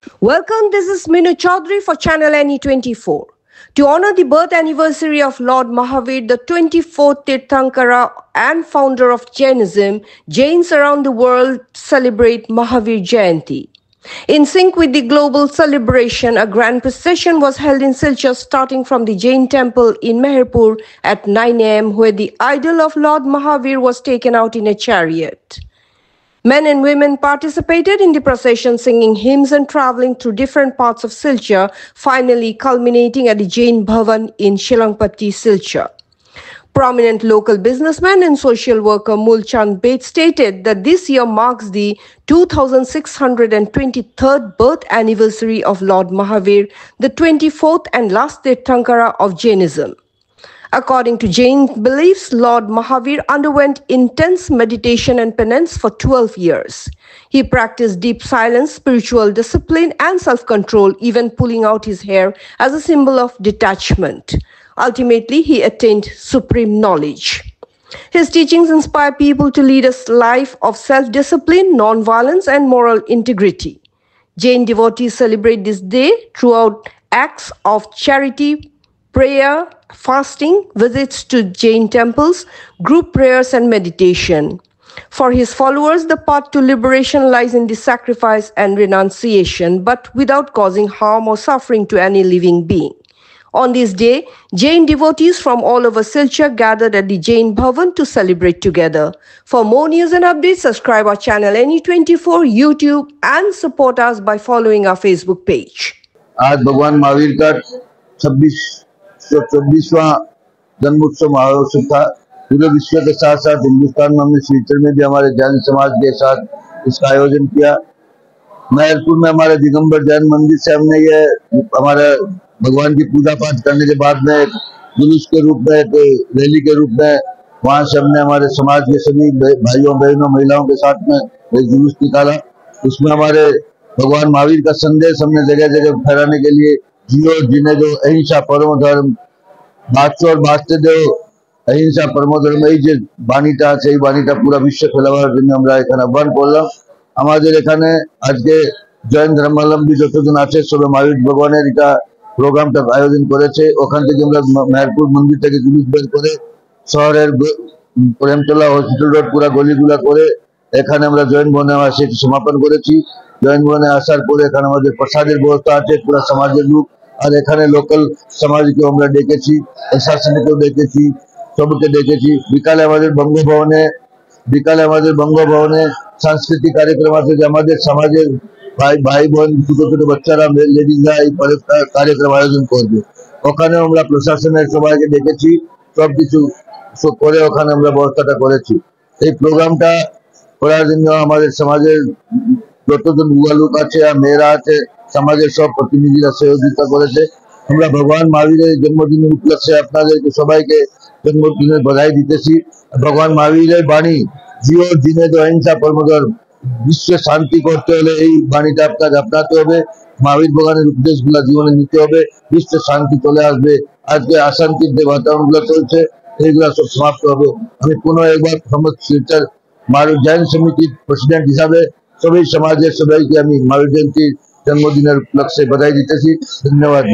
Welcome, this is Minu Chaudhary for Channel NE24. To honor the birth anniversary of Lord Mahavir, the 24th Tirthankara and founder of Jainism, Jains around the world celebrate Mahavir Jayanti. In sync with the global celebration, a grand procession was held in Silchar starting from the Jain temple in Meherpur at 9 a.m., where the idol of Lord Mahavir was taken out in a chariot. Men and women participated in the procession, singing hymns and traveling through different parts of Silchar, finally culminating at the Jain Bhavan in Shilangpatti, Silchar. Prominent local businessman and social worker Mulchand Bed stated that this year marks the 2623rd birth anniversary of Lord Mahavir, the 24th and last Tirthankara of Jainism. According to Jain beliefs, Lord Mahavir underwent intense meditation and penance for 12 years. He practiced deep silence, spiritual discipline, and self-control, even pulling out his hair as a symbol of detachment. Ultimately, he attained supreme knowledge. His teachings inspire people to lead a life of self-discipline, non-violence, and moral integrity. Jain devotees celebrate this day throughout acts of charity, prayer, fasting, visits to Jain temples, group prayers, and meditation. For his followers, the path to liberation lies in the sacrifice and renunciation, but without causing harm or suffering to any living being. On this day, Jain devotees from all over Silchar gathered at the Jain Bhavan to celebrate together. For more news and updates, subscribe our channel NE24 YouTube and support us by following our Facebook page. आज भगवान महावीर का 26वां जन्मोत्सव महोत्सव था। पूरे विश्व के साथ साथ हिंदुस्तान में हमने सिलचर में भी हमारे जैन समाज के साथ इसका आयोजन किया। मेहरपुर में हमारे दिगंबर जैन मंदिर से हमने ये हमारे भगवान की पूजा पाठ करने के बाद में एक जुलूस के रूप में, एक रैली के रूप में वहां से हमने हमारे समाज के सभी भाइयों बहनों महिलाओं के साथ में एक जुलूस निकाला। उसमें हमारे भगवान महावीर का संदेश हमने जगह जगह फैलाने के लिए जियो जिन्हें जो अहिंसा परमो धर्म बाँचो और बाँचते दो अहिंसा परमो धर्म এই যে বাণীটা আছে এই বাণীটা পুরো বিশ্বে ফেলাবার জন্য আমরা এখানে আহ্বান করলাম। আমাদের এখানে আজকে জৈন ধর্মাবলম্বী যতজন আছে সবে মহাবীর ভগবানের এটা প্রোগ্রামটা আয়োজন করেছে। ওখান থেকে আমরা মেহেরপুর মন্দির থেকে জুলুস বের করে শহরের প্রেমতলা হসপিটাল রোড পুরো গলিগুলা করে এখানে আমরা জৈন ভবনে সেটি সমাপন করেছি। জৈন ভবনে আসার পরে এখানে আমাদের প্রসাদের ব্যবস্থা আছে, পুরো সমাজের লোক আর এখানে লোকাল সমাজকে আমরা ডেকেছি, প্রশাসনকেও ডেকেছি, সবকে ডেকেছি। বিকালে আমাদের বঙ্গভবনে সাংস্কৃতিক কার্যক্রম আছে যে আমাদের সমাজের ভাই বোন ছোট ছোট বাচ্চারা লেডিজরা এই কার্যক্রম আয়োজন করবে। ওখানেও আমরা প্রশাসনের সবাইকে ডেকেছি, সবকিছু করে ওখানে আমরা ব্যবস্থাটা করেছি। এই প্রোগ্রামটা করার জন্য আমাদের সমাজের যতজন যুবা লোক আছে আর মেয়েরা আছে সমাজের সব প্রতিনিধিরা সহযোগিতা করেছে। আমরা ভগবান মহাবীরের জন্মদিনের উপলক্ষে আপনাদেরকে সবাইকে জন্মদিনের বধাই দিতেছি। ভগবান মহাবীরের বাণী জিও দিনে তো অহিংসা পরমধর্ম, বিশ্বে শান্তি করতে হলে এই বাণীটা আপনাকে আপনাতে হবে, মহাবীর ভগবানের উপদেশগুলা জীবনে নিতে হবে, বিশ্বে শান্তি চলে আসবে। আজকে অশান্তির যে বাতাবরণগুলো চলছে এইগুলা সব সমাপ্ত হবে। আমি পুনঃ একবার সমস্ত শিলচর মহাবীর জৈন সমিতির প্রেসিডেন্ট হিসাবে সবাই সমাজের সবাইকে আমি মহাবীর জয়ন্তীর জন্মদিনের উপলক্ষে বধাই দিতেছি। ধন্যবাদ।